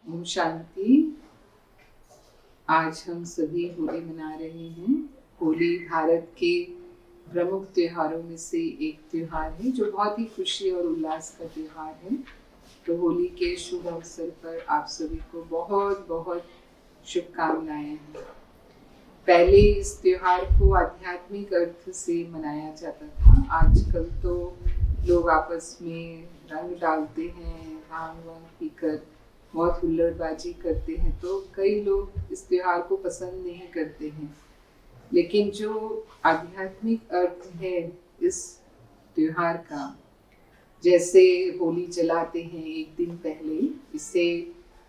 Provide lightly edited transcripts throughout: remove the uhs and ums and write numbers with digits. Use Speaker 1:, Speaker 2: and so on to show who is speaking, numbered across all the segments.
Speaker 1: ओम शांति। आज हम सभी होली मना रहे हैं। होली भारत के प्रमुख त्योहारों में से एक त्योहार है जो बहुत ही खुशी और उल्लास का त्योहार है। तो होली के शुभ अवसर पर आप सभी को बहुत बहुत शुभकामनाएं हैं। पहले इस त्योहार को आध्यात्मिक अर्थ से मनाया जाता था। आजकल तो लोग आपस में रंग डालते हैं, भांग वांग पीकर बहुत हुल्लड़बाजी करते हैं, तो कई लोग इस त्योहार को पसंद नहीं करते हैं। लेकिन जो आध्यात्मिक अर्थ है इस त्योहार का, जैसे होली जलाते हैं एक दिन पहले, इससे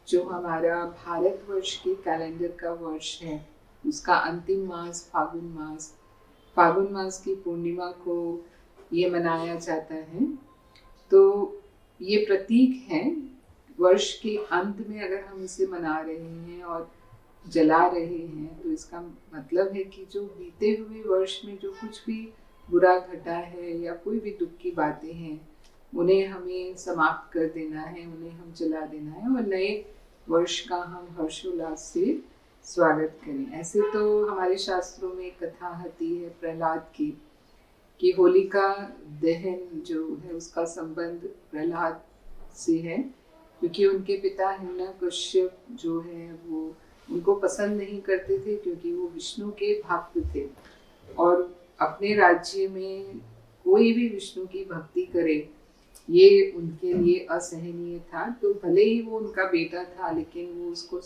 Speaker 1: जो हमारा भारतवर्ष के कैलेंडर का वर्ष है उसका अंतिम मास फागुन मास की पूर्णिमा को ये मनाया जाता है। तो ये प्रतीक है वर्ष के अंत में अगर हम इसे मना रहे हैं और जला रहे हैं तो इसका मतलब है कि जो बीते हुए वर्ष में जो कुछ भी बुरा घटा है या कोई भी दुख की बातें हैं उन्हें हमें समाप्त कर देना है, उन्हें हम जला देना है और नए वर्ष का हम हर्षोल्लास से स्वागत करें। ऐसे तो हमारे शास्त्रों में कथा आती है प्रहलाद की कि होलिका दहन जो है उसका संबंध प्रहलाद से है, क्योंकि उनके पिता हिरण्यकश्यप जो है वो उनको पसंद नहीं करते थे, क्योंकि वो विष्णु के भक्त थे और अपने राज्य में कोई भी विष्णु की भक्ति करे ये उनके लिए असहनीय था। तो भले ही वो उनका बेटा था लेकिन वो उसको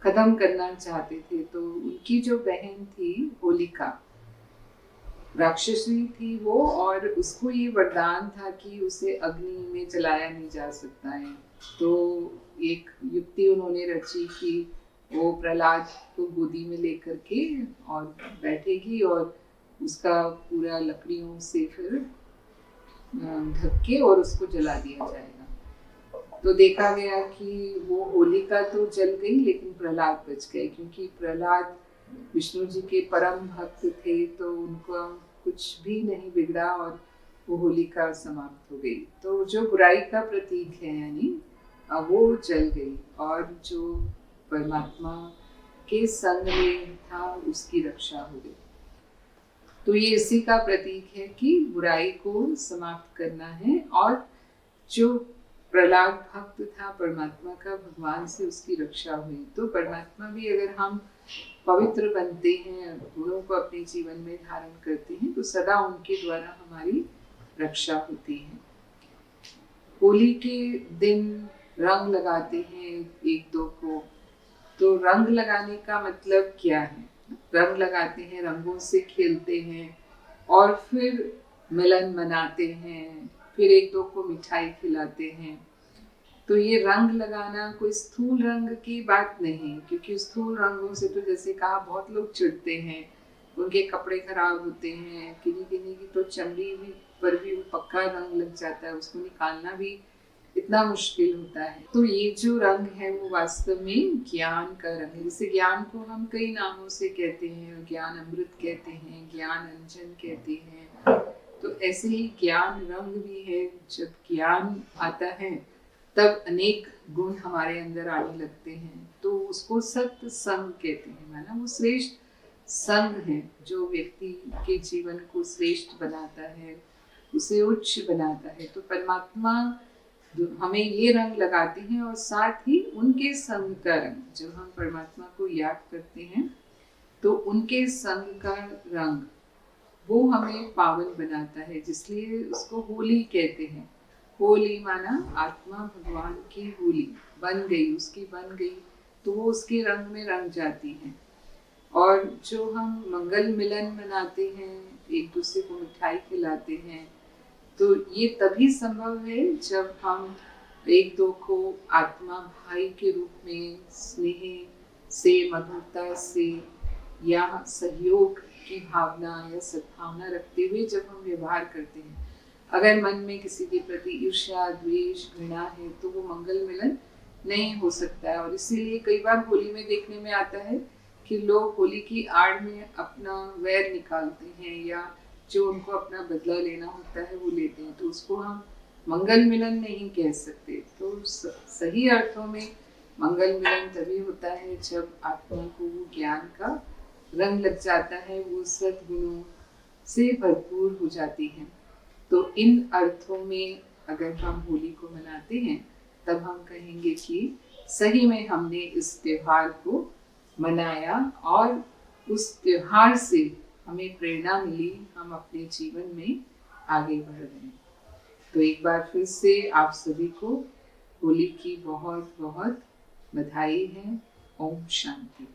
Speaker 1: खत्म करना चाहते थे। तो उनकी जो बहन थी होलिका, राक्षसी थी वो, और उसको ये वरदान था कि उसे अग्नि में जलाया नहीं जा सकता है। तो एक युक्ति उन्होंने रची कि वो प्रहलाद को गोदी में लेकर के और बैठेगी और उसका पूरा लकड़ियों से फिर ढक के और उसको जला दिया जाएगा। तो देखा गया कि वो होलिका तो जल गई लेकिन प्रहलाद बच गए, क्योंकि प्रहलाद विष्णु जी के परम भक्त थे, तो उनको कुछ भी नहीं बिगड़ा और वो होलिका समाप्त हो गई। तो जो बुराई का प्रतीक है यानी वो जल गई और जो परमात्मा के संग में था उसकी रक्षा हो गई। तो ये इसी का प्रतीक है कि बुराई को समाप्त करना है। और जो प्रहलाद भक्त था परमात्मा का, भगवान से उसकी रक्षा हुई। तो परमात्मा भी अगर हम पवित्र बनते हैं, गुणों को अपने जीवन में धारण करते हैं, तो सदा उनके द्वारा हमारी रक्षा होती है। होली के दिन रंग लगाते हैं एक दो को। तो रंग लगाने का मतलब क्या है? रंग लगाते हैं, रंगों से खेलते हैं और फिर मिलन मनाते हैं, फिर एक दो को मिठाई खिलाते हैं। तो ये रंग लगाना कोई स्थूल रंग की बात नहीं, क्योंकि स्थूल रंगों से तो जैसे कहा बहुत लोग चिढ़ते हैं, उनके कपड़े खराब होते हैं, किन्हीं किन्हीं की तो चमड़ी भी पर भी वो पक्का रंग लग जाता है, उसको निकालना भी इतना मुश्किल होता है। तो ये जो रंग है वो वास्तव में ज्ञान का रंग है। जैसे ज्ञान को हम कई नामों से कहते हैं, ज्ञान अमृत कहते हैं, ज्ञान अंजन कहते हैं। तो ऐसे ही ज्ञान रंग भी है। जब ज्ञान आता है तब अनेक गुण हमारे अंदर आने लगते हैं, तो उसको सत्य संग कहते हैं। माना वो श्रेष्ठ संग है जो व्यक्ति के जीवन को श्रेष्ठ बनाता है, उसे उच्च बनाता है। तो परमात्मा हमें ये रंग लगाते हैं और साथ ही उनके संग का रंग, जब हम परमात्मा को याद करते हैं तो उनके संग का रंग वो हमें पावन बनाता है, जिसलिए उसको होली कहते हैं। होली माना आत्मा भगवान की होली बन गई, उसकी बन गई तो वो उसके रंग में रंग जाती है। और जो हम मंगल मिलन मनाते हैं, एक दूसरे को मिठाई खिलाते हैं, तो ये तभी संभव है जब हम एक दो को आत्मा भाई के रूप में स्नेह से, मधुरता से या सहयोग की भावना या सद्भावना रखते हुए जब हम व्यवहार करते हैं। अगर मन में किसी के प्रति ईर्ष्या, द्वेष, घृणा है तो वो मंगल मिलन नहीं हो सकता है। और इसीलिए कई बार होली में देखने में आता है कि लोग होली की आड़ में अपना वैर निकालते हैं या जो उनको अपना बदला लेना होता है वो लेते हैं, तो उसको हम मंगल मिलन नहीं कह सकते। तो सही अर्थों में मंगल मिलन तभी होता है जब आत्मा को वो ज्ञान का रंग लग जाता है, वो सद्गुणों से भरपूर हो जाती है। तो इन अर्थों में अगर हम होली को मनाते हैं तब हम कहेंगे कि सही में हमने इस त्योहार को मनाया और उस त्योहार से हमें प्रेरणा मिली, हम अपने जीवन में आगे बढ़ रहे हैं। तो एक बार फिर से आप सभी को होली की बहुत बहुत बधाई है। ओम शांति।